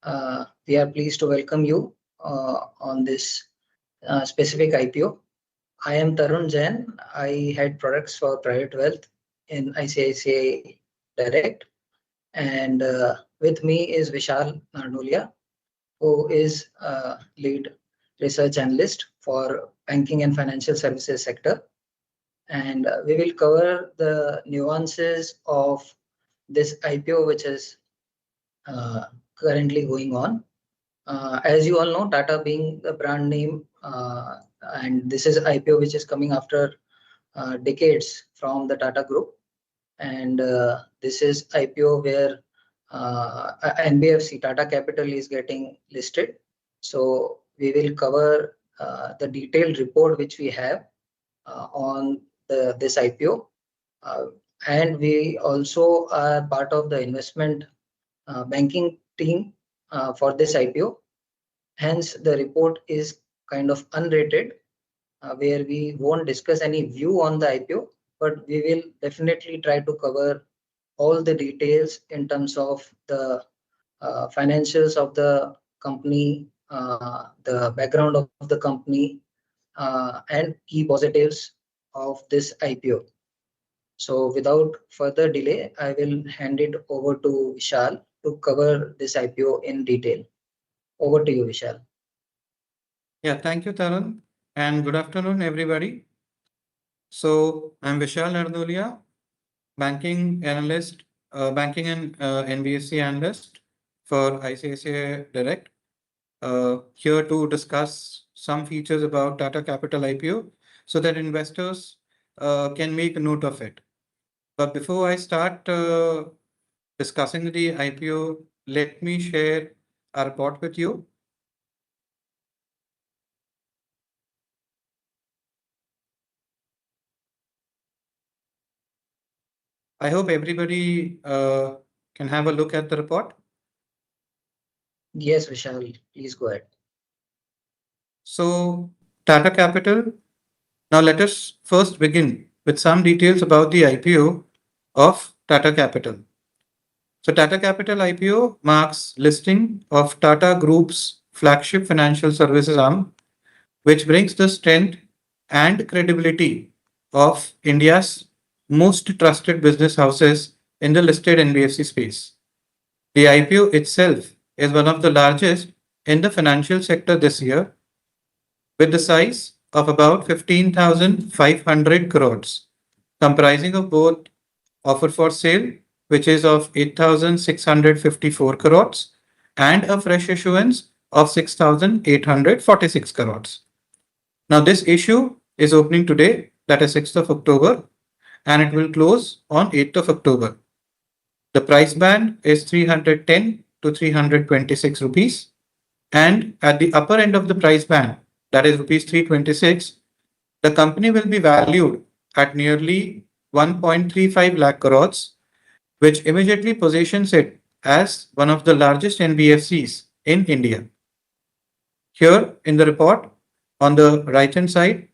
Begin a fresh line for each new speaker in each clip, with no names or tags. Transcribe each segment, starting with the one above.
We are pleased to welcome you on this specific IPO. I am Tarun Jain. I head products for private wealth in ICICI Direct, and with me is Vishal Narnolia, who is lead research analyst for banking and financial services sector. And we will cover the nuances of this IPO, which is uh, currently going on. As you all know, Tata being the brand name, and this is IPO which is coming after decades from the Tata Group, and this is IPO where NBFC Tata Capital is getting listed. So we will cover the detailed report which we have on this IPO, uh, and we also are part of the investment banking team for this IPO. Hence, the report is kind of unrated, where we won't discuss any view on the IPO, but we will definitely try to cover all the details in terms of the financials of the company, the background of the company, and key positives of this IPO. So, without further delay, I will hand it over to Vishal to cover this IPO in detail. Over to you, Vishal.
Yeah, thank you, Tarun, and good afternoon, everybody. So I'm Vishal Narnolia, banking analyst, banking and NBSC analyst for ICICI Direct. Here to discuss some features about Tata Capital IPO so that investors can make a note of it. But before I start discussing the IPO, let me share a report with you. I hope everybody can have a look at the report.
Yes, Vishal, please go ahead.
So, Tata Capital. Now, let us first begin with some details about the IPO of Tata Capital. So, Tata Capital IPO marks listing of Tata Group's flagship financial services arm, which brings the strength and credibility of India's most trusted business houses in the listed NBFC space. The IPO itself is one of the largest in the financial sector this year, with the size of about 15,500 crores, comprising of both offer for sale, which is of 8,654 crores, and a fresh issuance of 6,846 crores. Now, this issue is opening today, that is 6th of October, and it will close on 8th of October. The price band is 310 to 326 rupees, and at the upper end of the price band, that is rupees 326, the company will be valued at nearly 1.35 lakh crores, which immediately positions it as one of the largest NBFCs in India. Here in the report, on the right hand side,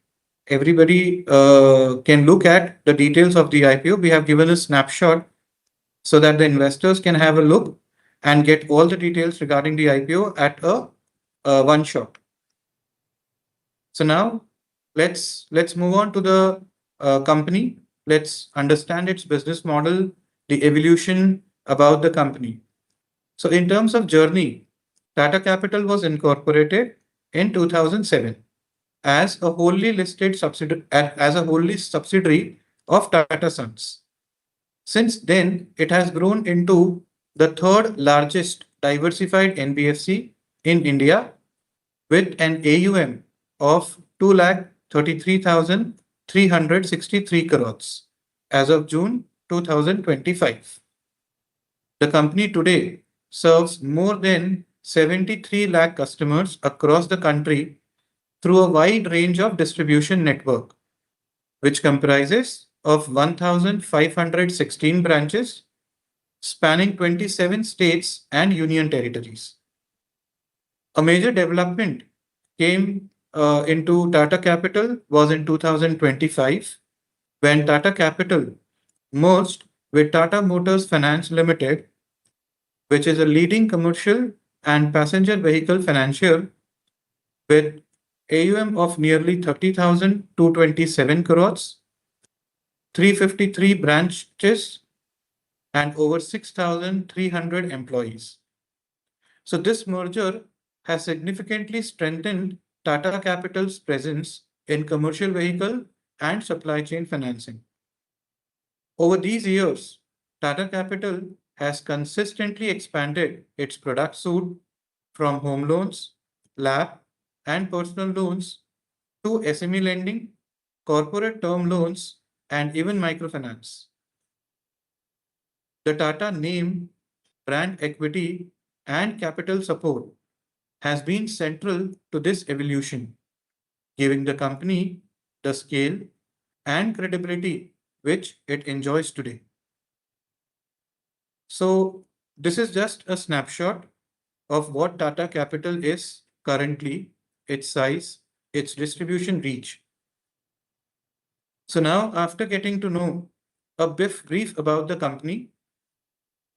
everybody can look at the details of the IPO. We have given a snapshot so that the investors can have a look and get all the details regarding the IPO at a one shot. So now let's move on to the company. Let's understand its business model, the evolution about the company. So in terms of journey, Tata Capital was incorporated in 2007 as a wholly listed subsidiary of Tata Sons. Since then, it has grown into the third largest diversified NBFC in India with an AUM of 2,33,363 crores as of June 2025. The company today serves more than 73 lakh customers across the country through a wide range of distribution network, which comprises of 1,516 branches spanning 27 states and union territories. A major development came into Tata Capital was in 2025 when Tata Capital merged with Tata Motors Finance Limited, which is a leading commercial and passenger vehicle financier with AUM of nearly 30,227 crores, 353 branches, and over 6,300 employees. So this merger has significantly strengthened Tata Capital's presence in commercial vehicle and supply chain financing. Over these years, Tata Capital has consistently expanded its product suite from home loans, LAP, and personal loans to SME lending, corporate term loans, and even microfinance. The Tata name, brand equity, and capital support has been central to this evolution, giving the company the scale and credibility which it enjoys today. So, this is just a snapshot of what Tata Capital is currently, its size, its distribution reach. So, now after getting to know a brief about the company,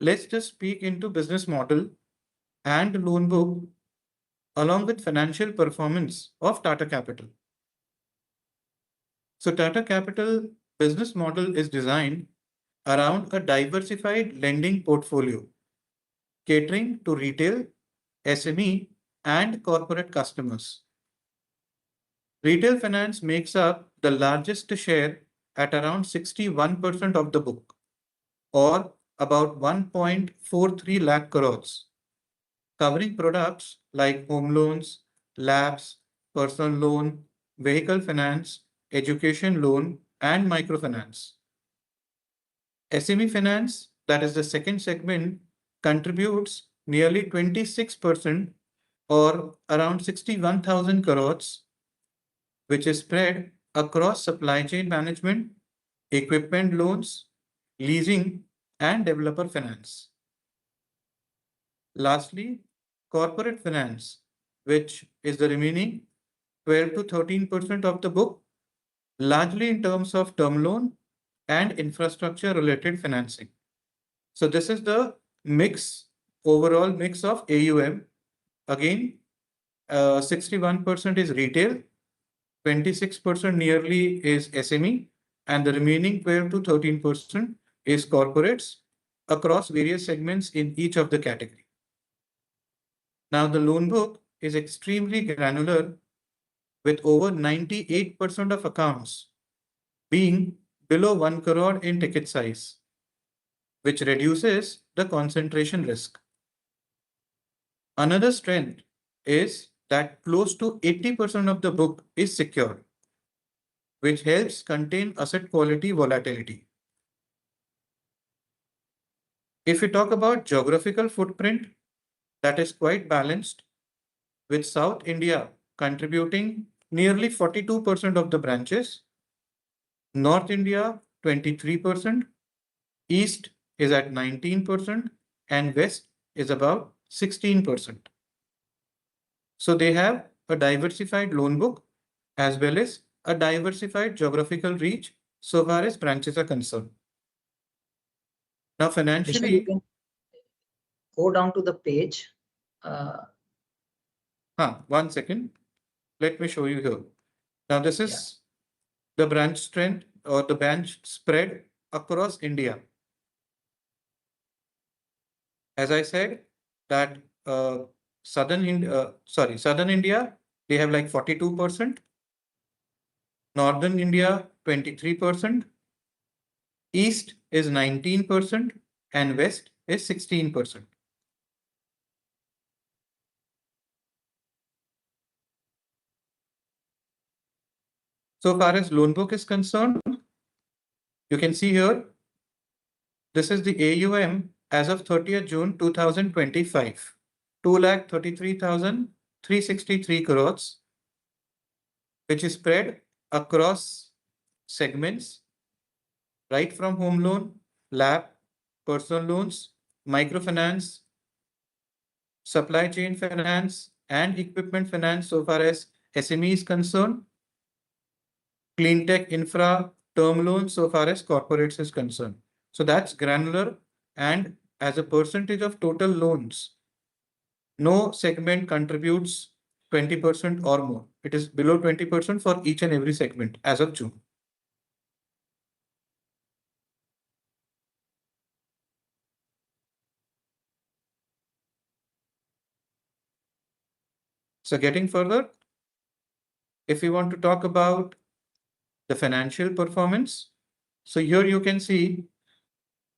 let's just speak into business model and loan book along with financial performance of Tata Capital. So Tata Capital business model is designed around a diversified lending portfolio, catering to retail, SME, and corporate customers. Retail finance makes up the largest share at around 61% of the book, or about 1.43 lakh crores, covering products like home loans, LAPs, personal loan, vehicle finance, education loan, and microfinance. SME finance, that is the second segment, contributes nearly 26% or around 61,000 crores, which is spread across supply chain management, equipment loans, leasing, and developer finance. Lastly, corporate finance, which is the remaining 12 to 13% of the book, largely in terms of term loan and infrastructure related financing. So this is the overall mix of AUM. Again, 61% is retail, 26% nearly is SME, and the remaining 12 to 13% is corporates across various segments in each of the category. Now, the loan book is extremely granular with over 98% of accounts being below 1 crore in ticket size, which reduces the concentration risk. Another strength is that close to 80% of the book is secured, which helps contain asset quality volatility. If we talk about geographical footprint, that is quite balanced, with South India contributing nearly 42% of the branches, North India 23%, East is at 19%, and West is about 16%. So they have a diversified loan book as well as a diversified geographical reach so far as branches are concerned. Now,
Vishal, you
financially,
can go down to the page.
1 second. Let me show you here. Now, this
Yeah.
is the branch strength or the branch spread across India. As I said, that Southern India, they have like 42%, Northern India 23%, East is 19%, and West is 16%. So far as loan book is concerned, you can see here, this is the AUM as of 30th June 2025, 2,33,363 crores, which is spread across segments, right from home loan, LAP, personal loans, microfinance, supply chain finance, and equipment finance so far as SME is concerned, clean tech infra, term loans so far as corporates is concerned. So that's granular, and as a percentage of total loans, no segment contributes 20% or more. It is below 20% for each and every segment as of June. So getting further, if we want to talk about the financial performance, so here you can see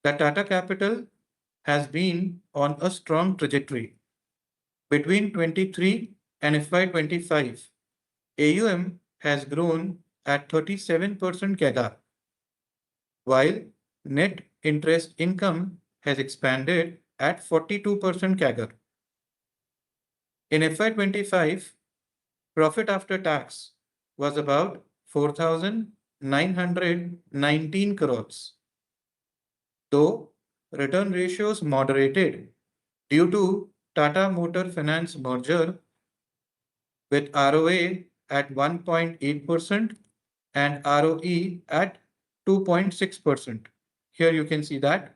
that Tata Capital has been on a strong trajectory. Between 23 and FY25, AUM has grown at 37% CAGR, while net interest income has expanded at 42% CAGR. In FY25, profit after tax was about 4,919 crores, though return ratios moderated due to Tata Motor Finance merger with ROA at 1.8% and ROE at 2.6%. Here you can see that.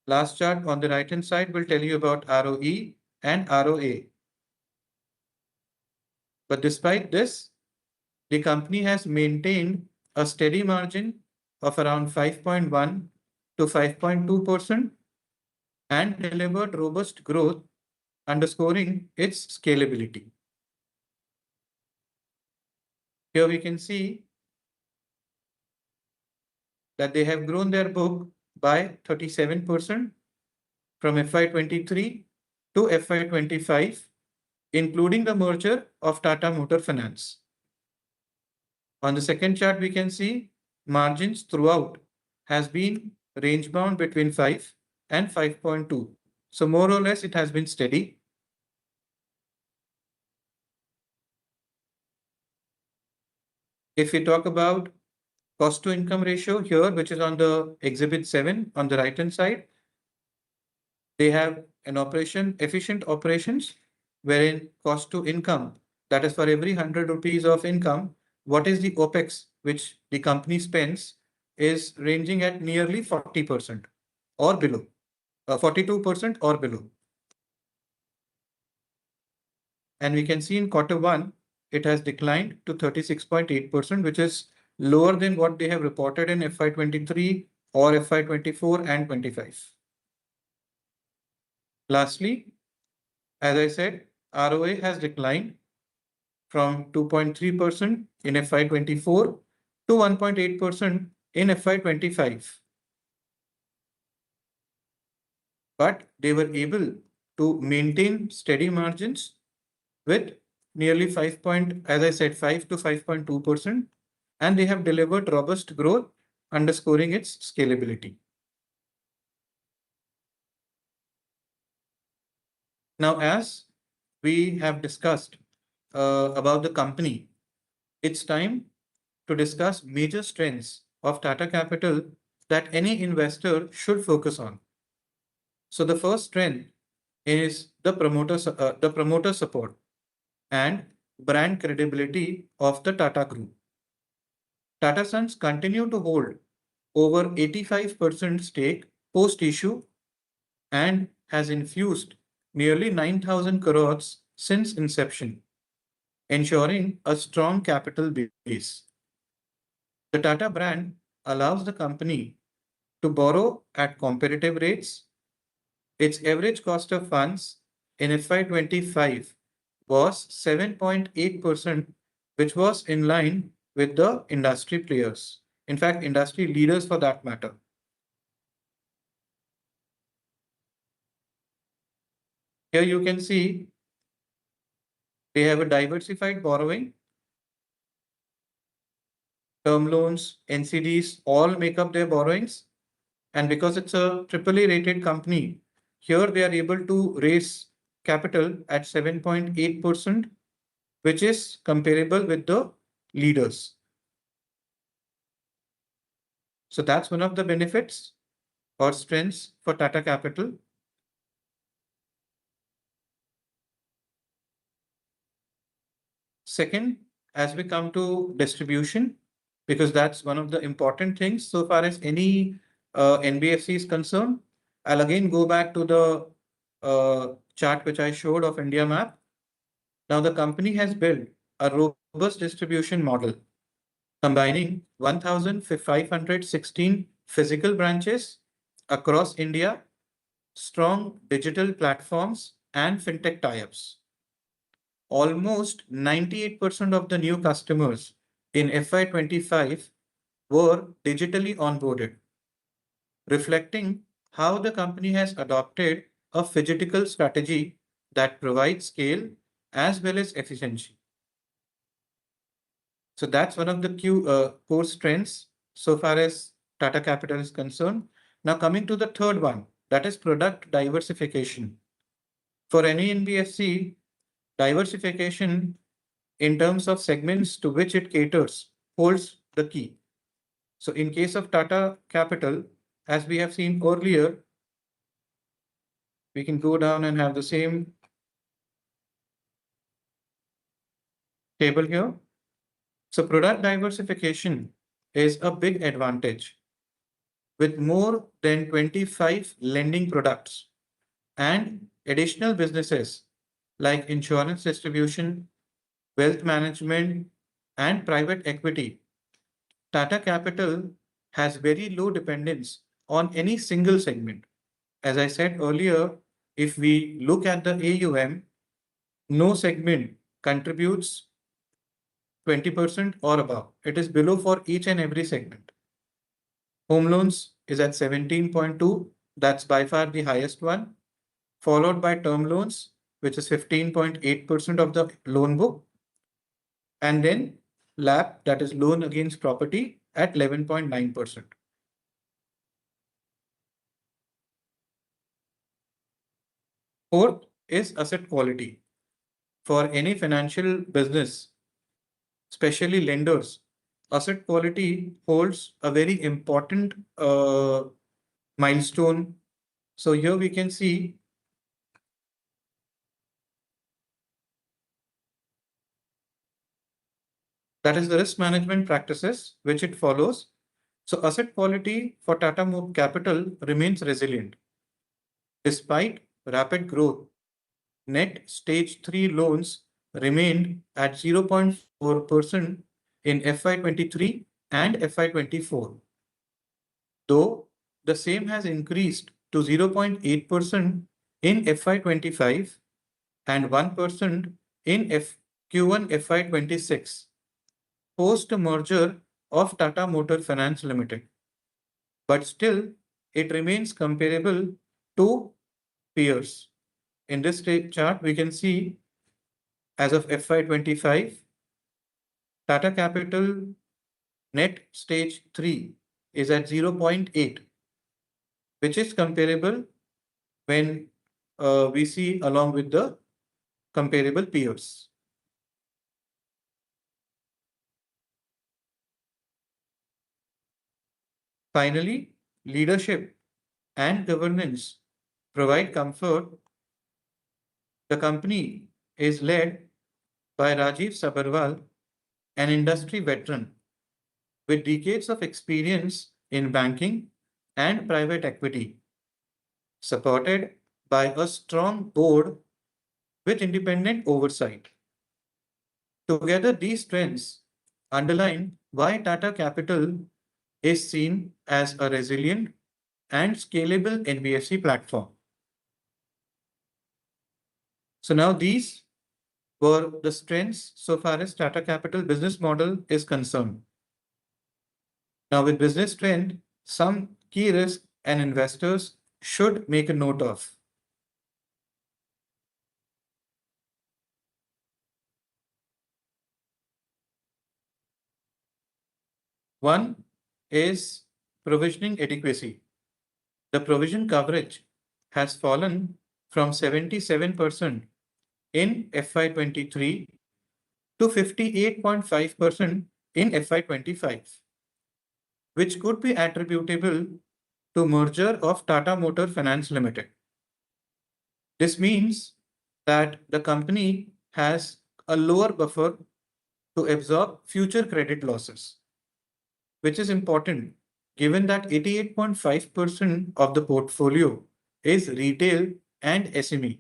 Last chart on the right hand side will tell you about ROE and ROA. But despite this, the company has maintained a steady margin of around 5.1 to 5.2% and delivered robust growth, underscoring its scalability. Here we can see that they have grown their book by 37% from FY23 to FY25, including the merger of Tata Motor Finance. On the second chart, we can see margins throughout has been range bound between 5 and 5.2. So more or less it has been steady. If we talk about cost to income ratio here, which is on the exhibit 7 on the right hand side, they have an efficient operations wherein cost to income, that is for every 100 rupees of income, what is the OPEX which the company spends is ranging at nearly 40% or below, 42% or below. And we can see in Q1, it has declined to 36.8%, which is lower than what they have reported in FY23 or FY24 and 25. Lastly, as I said, ROA has declined from 2.3% in FY24 to 1.8% in FY25. But they were able to maintain steady margins with nearly 5 as I said, 5 to 5.2%, and they have delivered robust growth, underscoring its scalability. Now, as we have discussed about the company, it's time to discuss major strengths of Tata Capital that any investor should focus on. So the first strength is the promoter support and brand credibility of the Tata Group. Tata Sons continue to hold over 85% stake post-issue and has infused nearly 9,000 crores since inception, ensuring a strong capital base. The Tata brand allows the company to borrow at competitive rates. Its average cost of funds in FY25 was 7.8%, which was in line with the industry players. In fact, industry leaders for that matter. Here you can see they have a diversified borrowing. Term loans, NCDs, all make up their borrowings. And because it's a AAA rated company, here they are able to raise capital at 7.8%, which is comparable with the leaders. So that's one of the benefits or strengths for Tata Capital. Second, as we come to distribution, because that's one of the important things so far as any NBFC is concerned, I'll again go back to the chart which I showed of India map. Now the company has built a robust distribution model combining 1,516 physical branches across India, strong digital platforms, and fintech tie-ups. Almost 98% of the new customers in FY25 were digitally onboarded, reflecting how the company has adopted a phygital strategy that provides scale as well as efficiency. So that's one of the core strengths so far as Tata Capital is concerned. Now coming to the third one, that is product diversification. For any NBFC, diversification in terms of segments to which it caters holds the key. So in case of Tata Capital, as we have seen earlier, we can go down and have the same table here. So product diversification is a big advantage with more than 25 lending products and additional businesses like insurance distribution, wealth management, and private equity. Tata Capital has very low dependence on any single segment. As I said earlier, if we look at the AUM, no segment contributes 20% or above. It is below for each and every segment. Home loans is at 17.2. That's by far the highest one, followed by term loans, which is 15.8% of the loan book, and then LAP, that is loan against property, at 11.9%. Fourth is asset quality. For any financial business, especially lenders, asset quality holds a very important milestone. So here we can see that is the risk management practices which it follows. So asset quality for Tata Capital remains resilient. Despite rapid growth, net stage 3 loans remained at 0.4% in FY23 and FY24, though the same has increased to 0.8% in FY25 and 1% in Q1 FY26, post merger of Tata Motor Finance Limited. But still, it remains comparable to peers. In this chart, we can see as of FY25, Tata Capital net stage 3 is at 0.8, which is comparable when we see along with the comparable peers. Finally, leadership and governance provide comfort. The company is led by Rajiv Sabharwal, an industry veteran with decades of experience in banking and private equity, supported by a strong board with independent oversight. Together, these trends underline why Tata Capital is seen as a resilient and scalable NBFC platform. So now these were the strengths so far as Tata Capital business model is concerned. Now with business trend, some key risks and investors should make a note of. One is provisioning adequacy. The provision coverage has fallen from 77% in FY23 to 58.5% in FY25, which could be attributable to merger of Tata Motor Finance Limited. This means that the company has a lower buffer to absorb future credit losses, which is important given that 88.5% of the portfolio is retail and SME,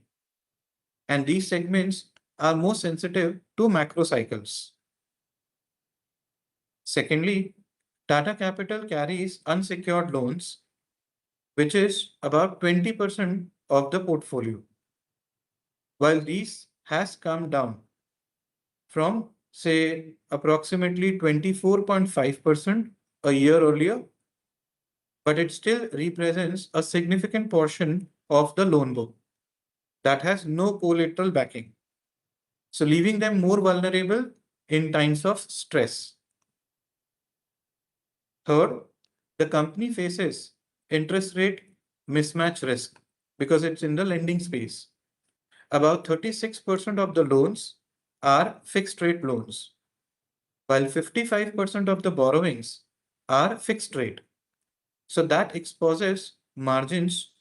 and these segments are more sensitive to macro cycles. Secondly, Tata Capital carries unsecured loans, which is about 20% of the portfolio. While these has come down from, say, approximately 24.5% a year earlier, but it still represents a significant portion of the loan book that has no collateral backing, so leaving them more vulnerable in times of stress. Third, the company faces interest rate mismatch risk because it's in the lending space. About 36% of the loans are fixed rate loans, while 55% of the borrowings are fixed rate. So that exposes margins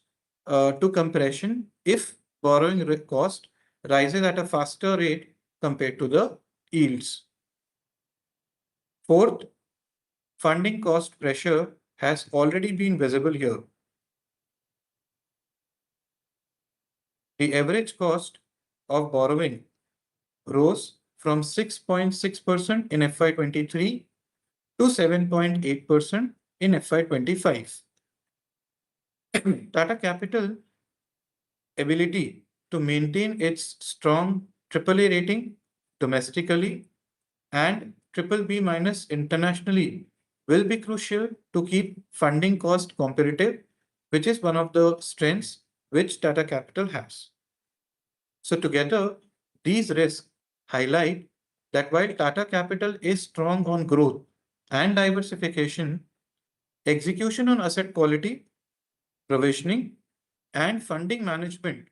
to compression if borrowing cost rises at a faster rate compared to the yields. Fourth, funding cost pressure has already been visible here. The average cost of borrowing rose from 6.6% in FY23 to 7.8% in FY25. Tata Capital ability to maintain its strong AAA rating domestically and BBB minus internationally will be crucial to keep funding cost competitive, which is one of the strengths which Tata Capital has. So together, these risks highlight that while Tata Capital is strong on growth and diversification, execution on asset quality, provisioning, and funding management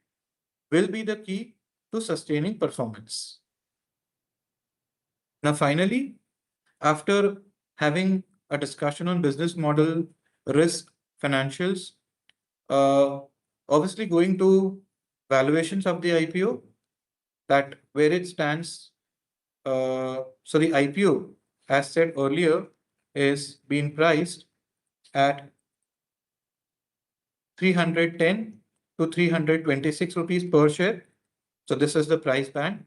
will be the key to sustaining performance. Now, finally, after having a discussion on business model, risk, financials, uh, obviously going to valuations of the IPO, that where it stands. So the IPO, as said earlier, is being priced at 310 to 326 rupees per share. So this is the price band.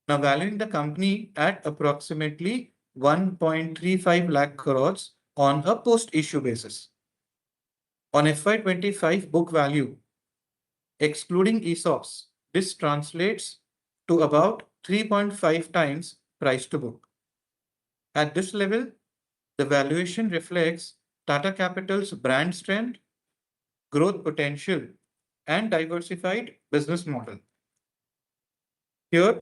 Now valuing the company at approximately 1.35 lakh crores on a post-issue basis. On FY25 book value, excluding ESOPs, this translates to about 3.5 times price to book. At this level, the valuation reflects Tata Capital's brand strength, growth potential, and diversified business model. Here,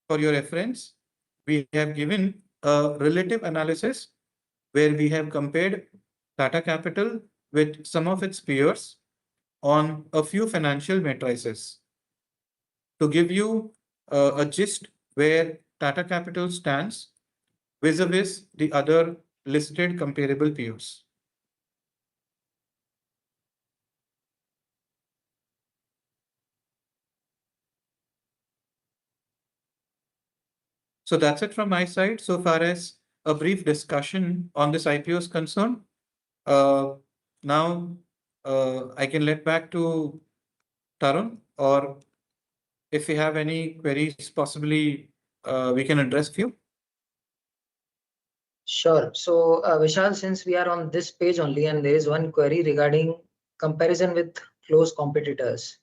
for your reference, we have given a relative analysis where we have compared Tata Capital with some of its peers on a few financial matrices. To give you a gist where Tata Capital stands vis-a-vis the other listed comparable peers. So that's it from my side so far as a brief discussion on this IPO is concerned. Now I can let back to Tarun, or if you have any queries, possibly we can address few.
Sure. So, Vishal, since we are on this page only, and there is one query regarding comparison with close competitors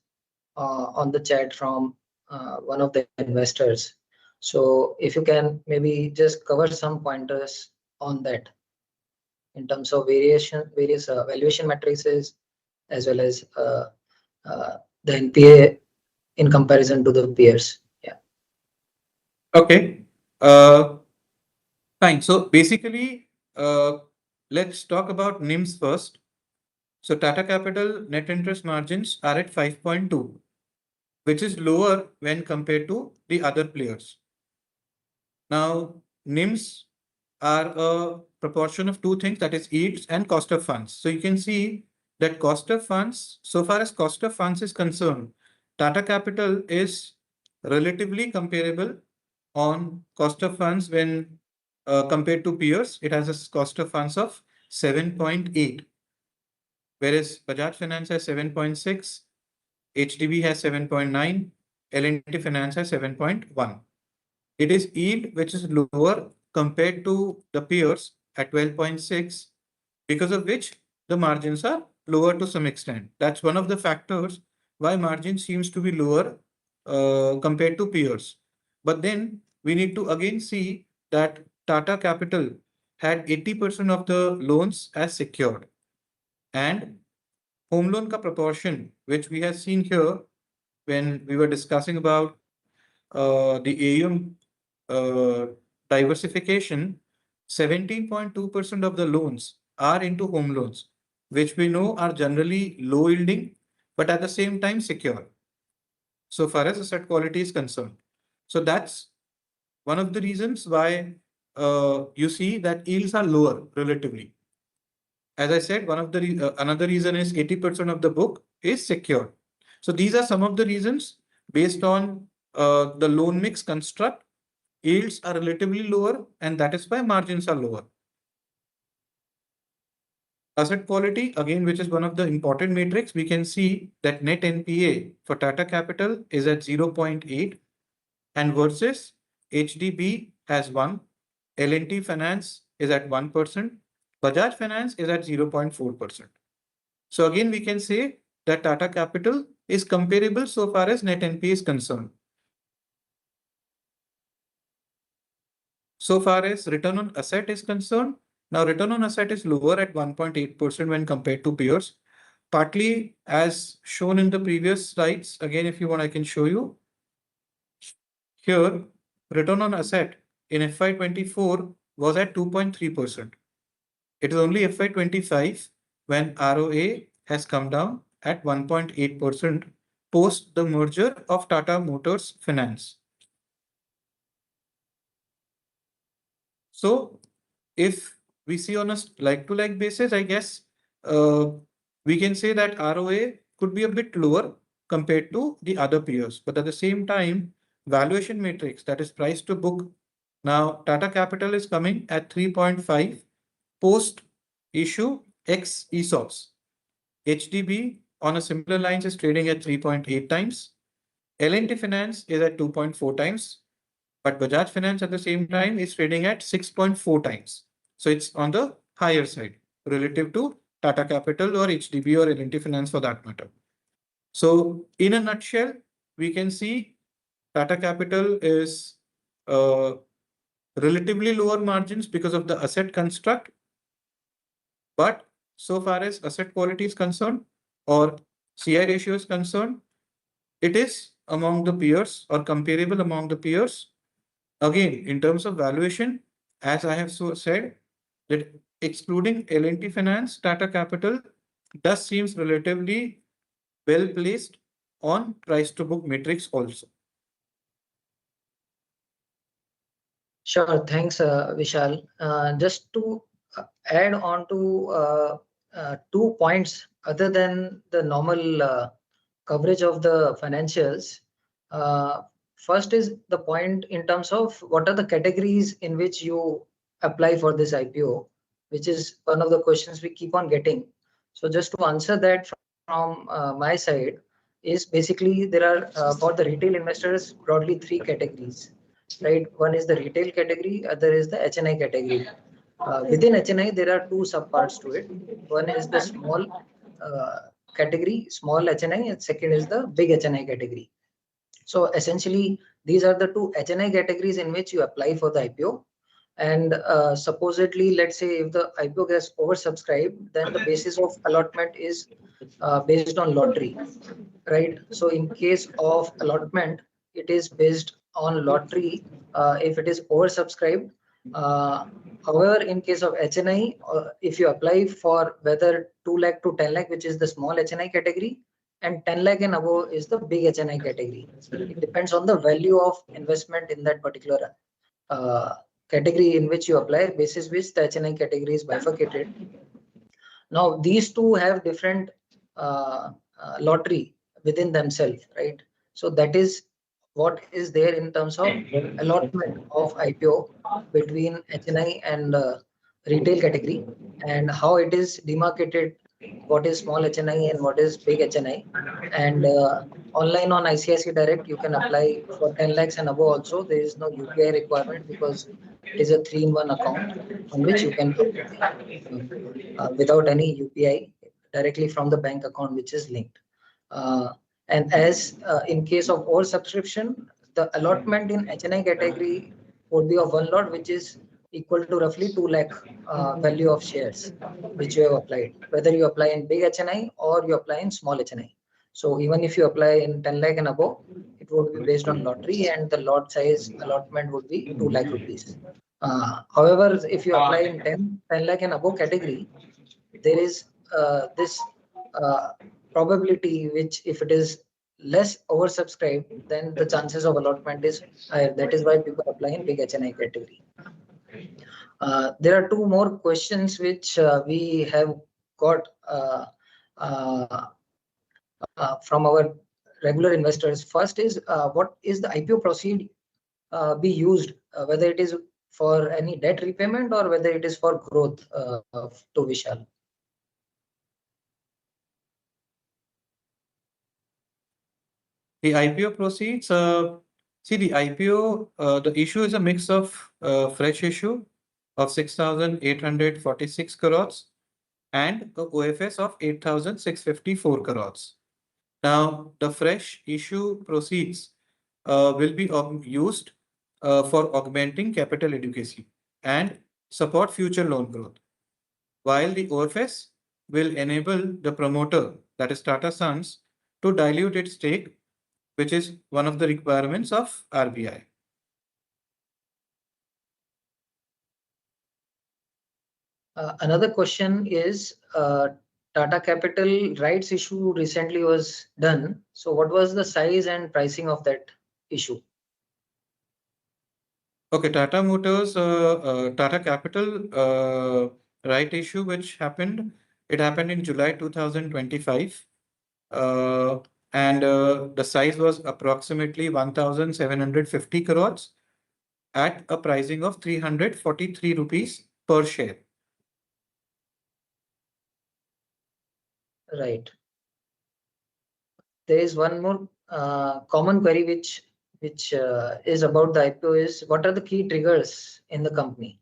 on the chat from one of the investors. So, if you can maybe just cover some pointers on that in terms of various valuation matrices as well as the NPA in comparison to the peers. Yeah.
Okay. Fine. So basically, let's talk about NIMs first. So Tata Capital net interest margins are at 5.2, which is lower when compared to the other players. Now, NIMs are a proportion of two things, that is yields and cost of funds. So you can see that cost of funds, so far as cost of funds is concerned, Tata Capital is relatively comparable on cost of funds when compared to peers. It has a cost of funds of 7.8, whereas Bajaj Finance has 7.6, HDB has 7.9, L&T Finance has 7.1. It is yield which is lower compared to the peers at 12.6, because of which the margins are lower to some extent. That's one of the factors why margin seems to be lower compared to peers. But then we need to again see that Tata Capital had 80% of the loans as secured, and home loan ka proportion, which we have seen here when we were discussing about the AUM uh, diversification, 17.2% of the loans are into home loans, which we know are generally low yielding, but at the same time secure, so far as asset quality is concerned. So that's one of the reasons why you see that yields are lower relatively. As I said, one of the another reason is 80% of the book is secure. So these are some of the reasons based on the loan mix construct. Yields are relatively lower, and that is why margins are lower. Asset quality, again, which is one of the important metrics, we can see that net NPA for Tata Capital is at 0.8, and versus HDB has 1, L&T Finance is at 1%, Bajaj Finance is at 0.4%. So again, we can say that Tata Capital is comparable so far as net NPA is concerned. So far as return on asset is concerned, now return on asset is lower at 1.8% when compared to peers, partly as shown in the previous slides. Again, if you want, I can show you. Here, return on asset in FY24 was at 2.3%. It is only FY25 when ROA has come down at 1.8% post the merger of Tata Motors Finance. So if we see on a like-to-like basis, I guess uh, we can say that ROA could be a bit lower compared to the other peers. But at the same time, valuation matrix, that is price to book, now Tata Capital is coming at 3.5 post issue X ESOPs. HDB on a similar lines is trading at 3.8 times. L&T Finance is at 2.4 times. But Bajaj Finance at the same time is trading at 6.4 times. So it's on the higher side relative to Tata Capital or HDB or L&T Finance for that matter. So in a nutshell, we can see Tata Capital is relatively lower margins because of the asset construct. But so far as asset quality is concerned or CI ratio is concerned, it is among the peers or comparable among the peers. Again, in terms of valuation, as I have said, that excluding L&T Finance, Tata Capital does seems relatively well placed on price to book metrics also.
Sure, thanks, Vishal. Just to add on to 2 points other than the normal coverage of the financials. Uh, First is the point in terms of what are the categories in which you apply for this IPO, which is one of the questions we keep on getting. So just to answer that from my side is basically there are for the retail investors broadly three categories, right? One is the retail category, other is the HNI category. Within HNI, there are two subparts to it. One is the small uh, category, small HNI, and second is the big HNI category. So essentially, these are the two HNI categories in which you apply for the IPO. And supposedly, let's say if the IPO gets oversubscribed, then the basis of allotment is based on lottery, right? So in case of allotment, it is based on lottery if it is oversubscribed. Uh, However, in case of HNI, if you apply for whether 2 lakh to 10 lakh, which is the small HNI category, and 10 lakh and above is the big HNI category. It depends on the value of investment in that particular uh, category in which you apply, basis which the HNI category is bifurcated. Now, these two have different lottery within themselves, right? So that is what is there in terms of allotment of IPO between HNI and retail category, and how it is demarcated what is small HNI and what is big HNI. And online on ICICI Direct, you can apply for 10 lakhs and above also. There is no UPI requirement because it is a 3-in-1 account on which you can apply without any UPI directly from the bank account which is linked. Uh, and as in case of oversubscription, the allotment in HNI category would be of one lot, which is equal to roughly 2 lakh value of shares which you have applied, whether you apply in big HNI or you apply in small HNI. So even if you apply in 10 lakh and above, it would be based on lottery and the lot size allotment would be 2 lakh rupees. However, if you apply in 10 lakh and above category, there is this uh, probability which if it is less oversubscribed, then the chances of allotment is higher. That is why people apply in big HNI category. There are two more questions which we have got from our regular investors. First is what is the IPO proceed be used, whether it is for any debt repayment or whether it is for growth, to Vishal.
The IPO proceeds, see the IPO, the issue is a mix of fresh issue of 6,846 crores and a OFS of 8,654 crores. Now, the fresh issue proceeds will be used for augmenting capital adequacy and support future loan growth, while the OFS will enable the promoter, that is Tata Sons, to dilute its stake, which is one of the requirements of RBI.
Another question is Tata Capital rights issue recently was done. So what was the size and pricing of that issue?
Okay, Tata Motors, Tata Capital right issue, which happened, it happened in July 2025. And the size was approximately 1,750 crores at a pricing of 343 rupees per share.
Right. There is one more common query which is about the IPO is what are the key triggers in the company?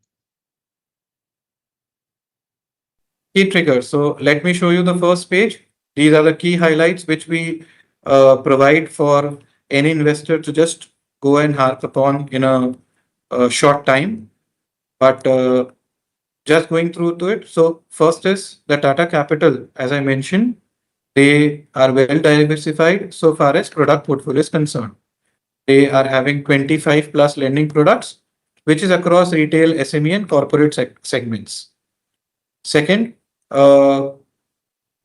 Key triggers. So let me show you the first page. These are the key highlights which we provide for any investor to just go and harp upon in a short time. But just going through to it. So first is the Tata Capital, as I mentioned, they are well diversified so far as product portfolio is concerned. They are having 25 plus lending products, which is across retail, SME, and corporate segments. Second, to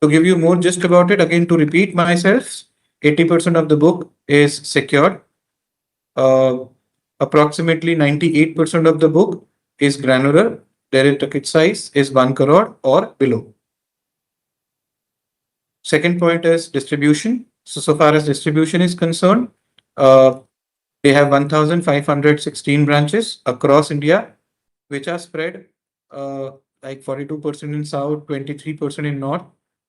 give you more just about it, again, to repeat myself, 80% of the book is secured. Approximately 98% of the book is granular. Their ticket size is 1 crore or below. Second point is distribution. So far as distribution is concerned, they have 1,516 branches across India, which are spread like 42% in South, 23% in North,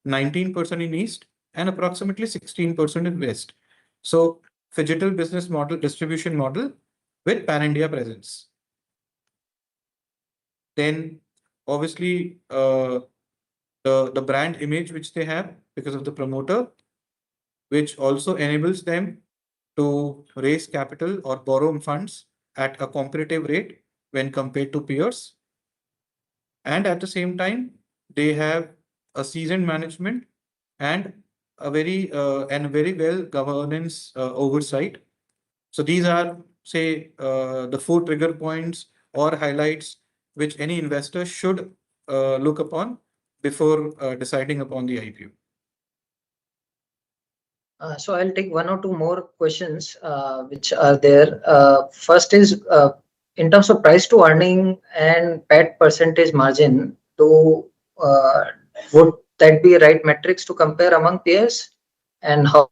19% in East, and approximately 16% in West. So, phygital business model, distribution model with pan India presence. Then, obviously, the brand image which they have because of the promoter, which also enables them to raise capital or borrow funds at a competitive rate when compared to peers. And at the same time, they have a seasoned management and a very well governance oversight. So these are, say, the four trigger points or highlights which any investor should look upon before deciding upon the IPO.
So I'll take one or two more questions which are there. First is in terms of price to earning and PAT percentage margin, would that be right metrics to compare among peers? And how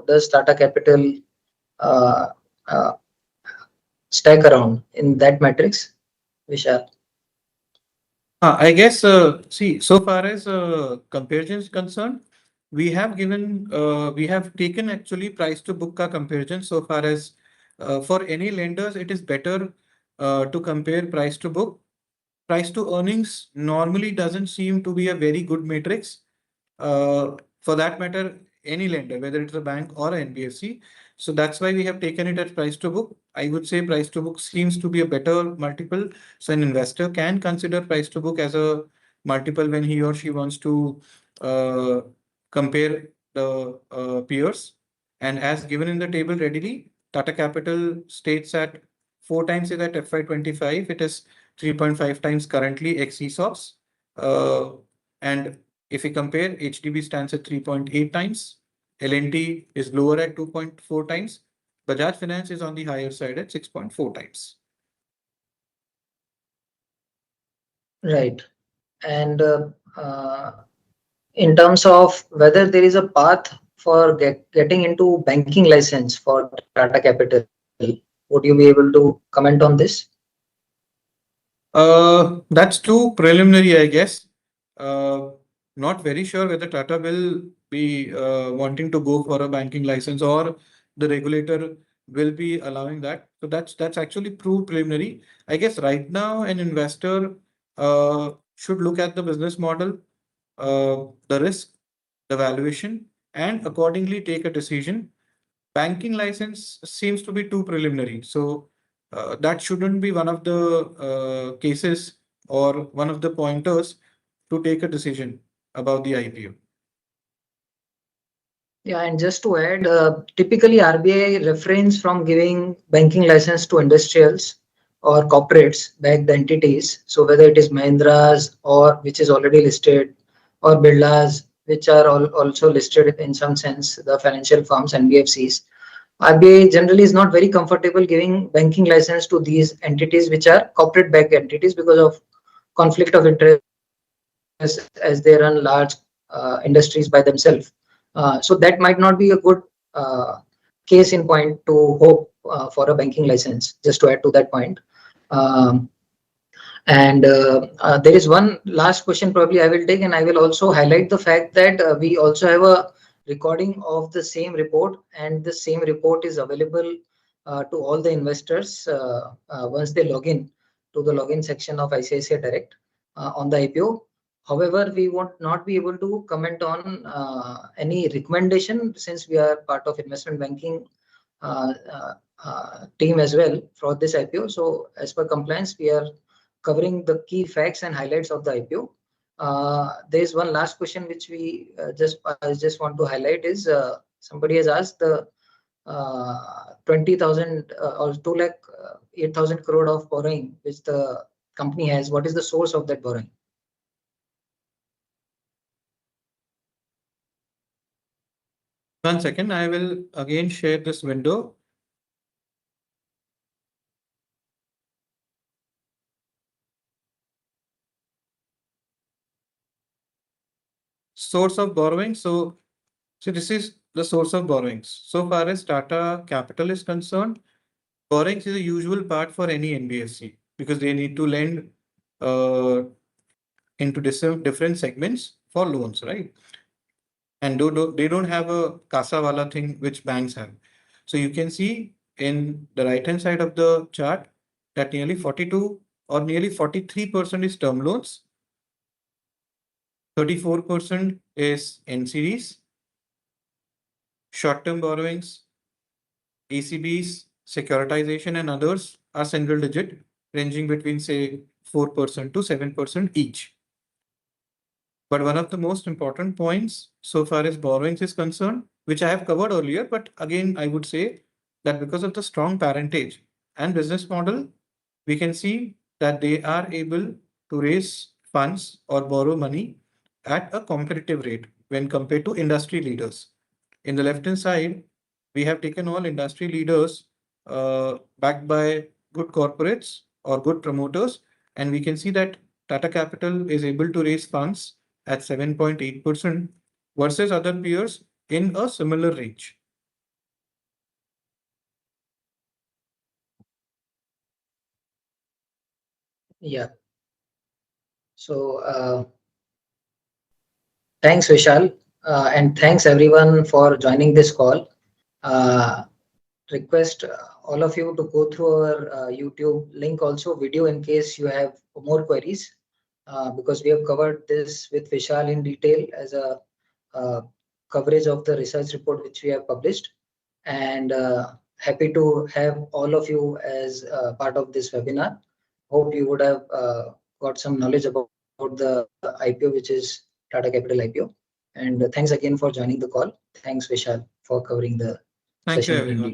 does Tata Capital uh, uh, stack around in that metrics, Vishal?
I guess, see, so far as comparison is concerned, we have taken actually price to book ka comparison so far as for any lenders, it is better to compare price to book. Price to earnings normally doesn't seem to be a very good matrix. For that matter, any lender, whether it's a bank or a NBFC. So that's why we have taken it as price to book. I would say price to book seems to be a better multiple. So an investor can consider price to book as a multiple when he or she wants to uh, compare the peers. And as given in the table readily, Tata Capital states at 4 times is at FY25. It is 3.5 times currently ex ESOPs. And if we compare, HDB stands at 3.8 times, L&T is lower at 2.4 times, Bajaj Finance is on the higher side at 6.4 times.
Right. And in terms of whether there is a path for getting into banking license for Tata Capital, would you be able to comment on this?
That's too preliminary, I guess. Uh, Not very sure whether Tata will be wanting to go for a banking license or the regulator will be allowing that. So that's actually too preliminary. I guess right now an investor should look at the business model, the risk, the valuation, and accordingly take a decision. Banking license seems to be too preliminary. So that shouldn't be one of the cases or one of the pointers to take a decision about the IPO.
Yeah, and just to add, typically RBI refrains from giving banking license to industrials or corporates backed entities. So whether it is Mahindra's or which is already listed, or Birla's, which are also listed in some sense, the financial firms, NBFCs. RBI generally is not very comfortable giving banking license to these entities which are corporate backed entities because of conflict of interest as they run large industries by themselves. So that might not be a good case in point to hope for a banking license, just to add to that point. Um, and there is one last question probably I will take, and I will also highlight the fact that we also have a recording of the same report, and the same report is available to all the investors once they log in to the login section of ICICI Direct on the IPO. However, we won't not be able to comment on any recommendation since we are part of investment banking uh, uh, team as well for this IPO. So as per compliance, we are covering the key facts and highlights of the IPO. There is one last question which we I just want to highlight is somebody has asked the 20,000 or 2 lakh 8,000 crore of borrowing which the company has. What is the source of that borrowing?
One second, I will again share this window. Source of borrowing. So this is the source of borrowings. So far as Tata Capital is concerned, borrowings is a usual part for any NBFC because they need to lend uh, into different segments for loans, right? And they don't have a casa wala thing which banks have. So you can see in the right hand side of the chart that nearly 42 or nearly 43% is term loans, 34% is NCDs, short term borrowings, ECBs, securitization, and others are single digit, ranging between say 4% to 7% each. But one of the most important points so far as borrowings is concerned, which I have covered earlier, but again, I would say that because of the strong parentage and business model, we can see that they are able to raise funds or borrow money at a competitive rate when compared to industry leaders. In the left hand side, we have taken all industry leaders backed by good corporates or good promoters, and we can see that Tata Capital is able to raise funds at 7.8% versus other peers in a similar range.
Yeah. So thanks, Vishal, and thanks everyone for joining this call. Uh, Request all of you to go through our YouTube link also video in case you have more queries, because we have covered this with Vishal in detail as a uh, coverage of the research report which we have published, and happy to have all of you as part of this webinar. Hope you would have got some knowledge about the IPO, which is Tata Capital IPO. And thanks again for joining the call. Thanks, Vishal, for covering the
Thank you,
session in
everyone.
detail.